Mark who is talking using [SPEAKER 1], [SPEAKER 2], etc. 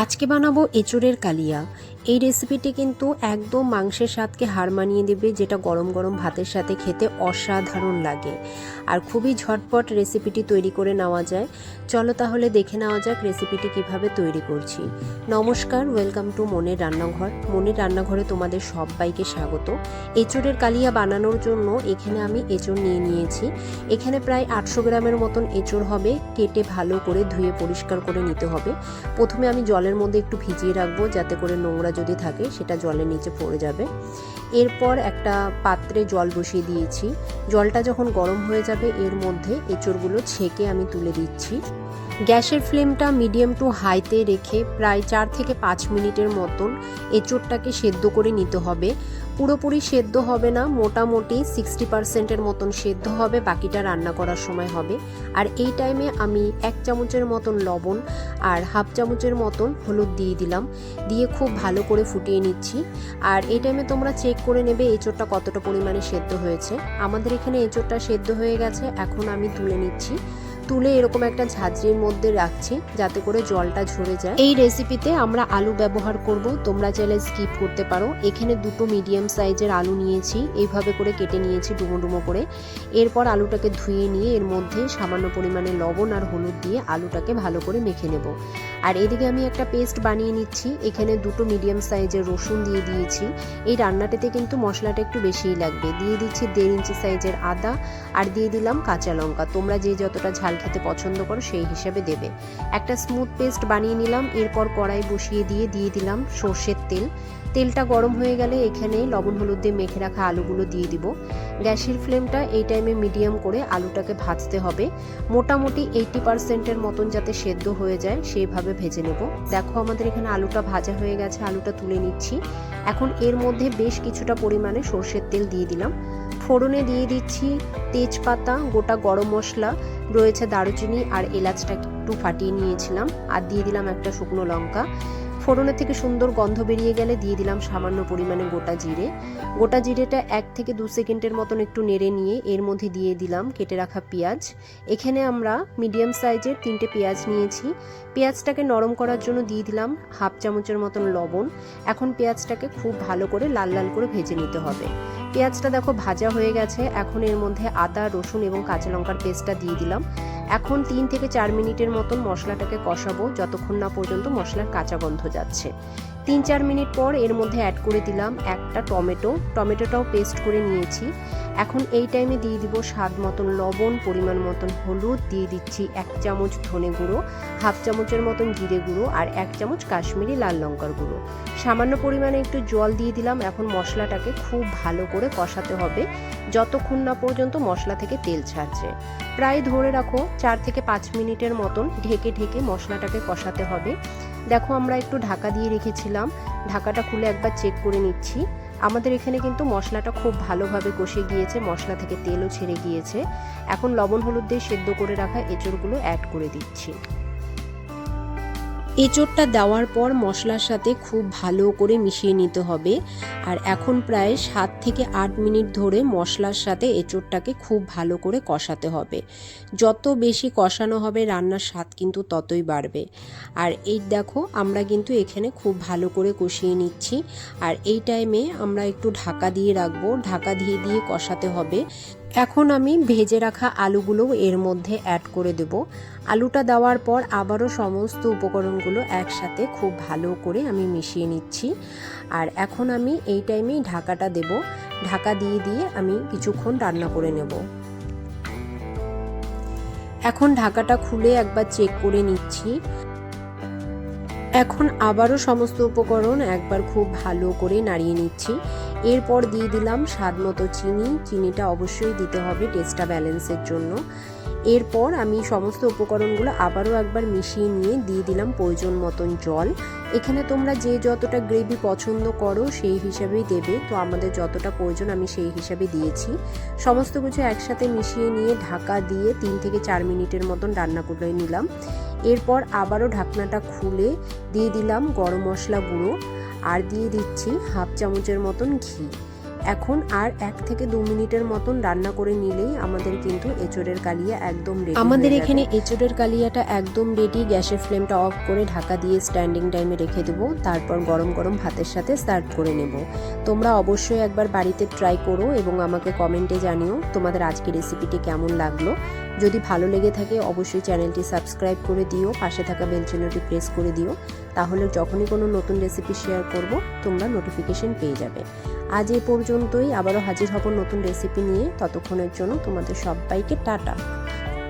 [SPEAKER 1] আজকে বানাবো এঁচোড়ের কালিয়া। এই রেসিপিটি কিন্তু একদম মাংসের স্বাদকে হার মানিয়ে দেবে, যেটা গরম গরম ভাতের সাথে খেতে অসাধারণ লাগে। আর খুবই ঝটপট রেসিপিটি তৈরি করে নেওয়া যায়। চলো তাহলে দেখে নেওয়া যাক রেসিপিটি কিভাবে তৈরি করছি। নমস্কার, ওয়েলকাম টু মনের রান্নাঘর। মনের রান্নাঘরে তোমাদের সবাইকে স্বাগত। এঁচোড়ের কালিয়া বানানোর জন্য এখানে আমি এঁচোড় নিয়ে নিয়েছি। এখানে প্রায় 800 গ্রামের মতন এঁচোড় হবে। কেটে ভালো করে ধুয়ে পরিষ্কার করে নিতে হবে। প্রথমে আমি জলের মধ্যে একটু ভিজিয়ে রাখবো, যাতে করে নোংরা যদি থাকে সেটা জলের নিচে পড়ে যাবে। এরপর একটা পাত্রে জল বসিয়ে দিয়েছি। জলটা যখন গরম হয়ে যাবে এর মধ্যে এঁচোড়গুলো ছেঁকে আমি তুলে দিচ্ছি। গ্যাসের ফ্লেমটা মিডিয়াম টু হাইতে রেখে প্রায় 4 থেকে 5 মিনিটের মতন এঁচোড়টাকে সেদ্ধ করে নিতে হবে। পুরোপুরি সেদ্ধ হবে না, মোটামুটি 60%-এর মতন সেদ্ধ হবে, বাকিটা রান্না করার সময় হবে। আর এই টাইমে আমি 1 চামচের মতন লবণ আর হাফ চামচের মতন হলুদ দিয়ে দিলাম, দিয়ে খুব ভালো করে ফুটিয়ে নিচ্ছি। আর এই টাইমে তোমরা চেক করে নেবে এঁচোড়টা কতটা পরিমাণে সেদ্ধ হয়েছে। আমাদের এখানে এঁচোড়টা সেদ্ধ হয়ে গেছে। এখন আমি তুলে নিচ্ছি। তুলে এরকম একটা ঝাঁঝরির মধ্যে রাখছি, যাতে করে জলটা ঝরে যায়। এই রেসিপিতে আমরা আলু ব্যবহার করব, তোমরা চাইলে স্কিপ করতে পারো। এখানে দুটো মিডিয়াম সাইজের আলু নিয়েছি, এইভাবে করে কেটে নিয়েছি ডুমো ডুমো করে। এরপর আলুটাকে ধুয়ে নিয়ে এর মধ্যে সামান্য পরিমাণে লবণ আর হলুদ দিয়ে আলুটাকে ভালো করে মেখে নেব। আর এদিকে আমি একটা পেস্ট বানিয়ে নিচ্ছি। এখানে দুটো মিডিয়াম সাইজের রসুন দিয়ে দিয়েছি। এই রান্নাটাতে কিন্তু মশলাটা একটু বেশিই লাগবে। দিয়ে দিচ্ছি 1.5 ইঞ্চি সাইজের আদা, আর দিয়ে দিলাম কাঁচা লঙ্কা। তোমরা যে যতটা ঝাল খেতে পছন্দ করো সেই হিসাবে দেবে। একটা স্মুথ পেস্ট বানিয়ে নিলাম। এরপর কড়াই বসিয়ে দিয়ে দিলাম সর্ষের তেল। তেলটা গরম হয়ে গেলে এখানে লবণ হলুদ দিয়ে মেখে রাখা আলুগুলো দিয়ে দিব। গ্যাসের ফ্লেমটা এই টাইমে মিডিয়াম করে আলুটাকে ভাজতে হবে। মোটামুটি 80%-এর মতন যাতে সেদ্ধ হয়ে যায় সেইভাবে ভেজে নেব। দেখো আমাদের এখানে আলুটা ভাজা হয়ে গেছে, আলুটা তুলে নিচ্ছি। এখন এর মধ্যে বেশ কিছুটা পরিমাণে সর্ষের তেল দিয়ে দিলাম। ফোড়নে দিয়ে দিচ্ছি তেজপাতা, গোটা গরম মশলা রয়েছে, দারুচিনি আর এলাচটা একটু ফাটিয়ে নিয়েছিলাম, আর দিয়ে দিলাম একটা শুকনো লঙ্কা। ফোড়নের থেকে সুন্দর গন্ধ বেরিয়ে গেলে দিয়ে দিলাম সামান্য পরিমাণে গোটা জিরে। গোটা জিরেটা 1 থেকে 2 সেকেন্ডের মতন একটু নেড়ে নিয়ে এর মধ্যে দিয়ে দিলাম কেটে রাখা পেঁয়াজ। এখানে আমরা মিডিয়াম সাইজের 3টে পেঁয়াজ নিয়েছি। পেঁয়াজটাকে নরম করার জন্য দিয়ে দিলাম হাফ চামচের মতন লবণ। এখন পেঁয়াজটাকে খুব ভালো করে লাল লাল করে ভেজে নিতে হবে। পেঁয়াজটা দেখো ভাজা হয়ে গেছে। এখন এর মধ্যে আদা, রসুন এবং কাঁচা লঙ্কার পেস্টটা দিয়ে দিলাম। এখন 3 থেকে 4 মিনিটের মতন মশলাটাকে কষাবো, যতক্ষণ না পর্যন্ত মশলার কাঁচা গন্ধ যাচ্ছে। 3-4 মিনিট পর এর মধ্যে অ্যাড করে দিলাম একটা টমেটোটাও পেস্ট করে নিয়েছি। এখন এই টাইমে দিয়ে দিব স্বাদ মতন লবণ, পরিমাণ মতন হলুদ, দিয়ে দিচ্ছি 1 চামচ ধনে গুঁড়ো, হাফ চামচের মতন জিরে গুঁড়ো আর 1 চামচ কাশ্মীরি লাল লঙ্কার গুঁড়ো। সামান্য পরিমাণে একটু জল দিয়ে দিলাম। এখন মশলাটাকে খুব ভালো করে কষাতে হবে, যতক্ষণ না পর্যন্ত মশলা থেকে তেল ছাড়ছে। প্রায় ধরে রাখো 4 থেকে 5 মিনিটের মতন ঢেকে ঢেকে মশলাটাকে কষাতে হবে। দেখো আমরা একটু ঢাকা দিয়ে রেখেছিলাম, ঢাকাটা খুলে একবার চেক করে নিচ্ছি। আমাদের এখানে কিন্তু মশলাটা খুব ভালোভাবে কষে গিয়েছে, মশলা থেকে তেলও ছেড়ে গিয়েছে। এখন লবণ হলুদ দিয়ে সেদ্ধ করে রাখা এঁচোড়গুলো অ্যাড করে দিচ্ছি। এঁচোড়টা দেওয়ার পর মশলার সাথে খুব ভালো করে মিশিয়ে নিতে হবে। আর এখন প্রায় 7 থেকে 8 মিনিট ধরে মশলার সাথে এঁচোড়টাকে খুব ভালো করে কষাতে হবে। যত বেশি কষানো হবে রান্নার স্বাদ কিন্তু ততই বাড়বে। আর এই দেখো আমরা কিন্তু এখানে খুব ভালো করে কষিয়ে নিচ্ছি। আর এই টাইমে আমরা একটু ঢাকা দিয়ে রাখবো, ঢাকা দিয়ে দিয়ে কষাতে হবে। এখন আমি ভেজে রাখা আলুগুলো এর মধ্যে অ্যাড করে দেব। আলুটা দেওয়ার পর আবারও সমস্ত উপকরণগুলো একসাথে খুব ভালো করে আমি মিশিয়ে নিচ্ছি। আর এখন আমি এই টাইমেই ঢাকাটা দেব। ঢাকা দিয়ে দিয়ে আমি কিছুক্ষণ রান্না করে নেব। এখন ঢাকাটা খুলে একবার চেক করে নিচ্ছি। এখন আবারও সমস্ত উপকরণ একবার খুব ভালো করে নাড়িয়ে নিচ্ছি। এরপর দিয়ে দিলাম স্বাদ মতো চিনি। চিনিটা অবশ্যই দিতে হবে টেস্টটা ব্যালেন্সের জন্য। এরপর আমি সমস্ত উপকরণগুলো আবারও একবার মিশিয়ে নিয়ে দিয়ে দিলাম প্রয়োজন মতন জল। এখানে তোমরা যে যতটা গ্রেভি পছন্দ করো সেই হিসাবেই দেবে, তো আমাদের যতটা প্রয়োজন আমি সেই হিসাবে দিয়েছি। সমস্ত কিছু একসাথে মিশিয়ে নিয়ে ঢাকা দিয়ে 3 থেকে 4 মিনিটের মতন রান্না করে নিলাম। এরপর আবারও ঢাকনাটা খুলে দিয়ে দিলাম গরম মশলা গুঁড়ো, আর দিয়ে দিচ্ছি হাফ চামচের মতন ঘি। এখন আর 1 থেকে 2 মিনিটের মতন রান্না করে নিলেই আমাদের কিন্তু এঁচোড়ের কালিয়া একদম রেডি। আমাদের এখানে এঁচোড়ের কালিয়াটা একদম রেডি। গ্যাসের ফ্লেমটা অফ করে ঢাকা দিয়ে স্ট্যান্ডিং টাইমে রেখে দেবো, তারপর গরম গরম ভাতের সাথে সার্ভ করে নেব। তোমরা অবশ্যই একবার বাড়িতে ট্রাই করো এবং আমাকে কমেন্টে জানিও তোমাদের আজকের রেসিপিটি কেমন লাগলো। যদি ভালো লেগে থাকে অবশ্যই চ্যানেলটি সাবস্ক্রাইব করে দিও, পাশে থাকা বেল চিহ্নটি প্রেস করে দিও, তাহলে যখনই কোনো নতুন রেসিপি শেয়ার করব তোমরা নোটিফিকেশন পেয়ে যাবে। আজ এ পর্যন্তই, আবারও হাজির হব নতুন রেসিপি নিয়ে। ততক্ষণের জন্য তোমাদের সবাইকে টাটা।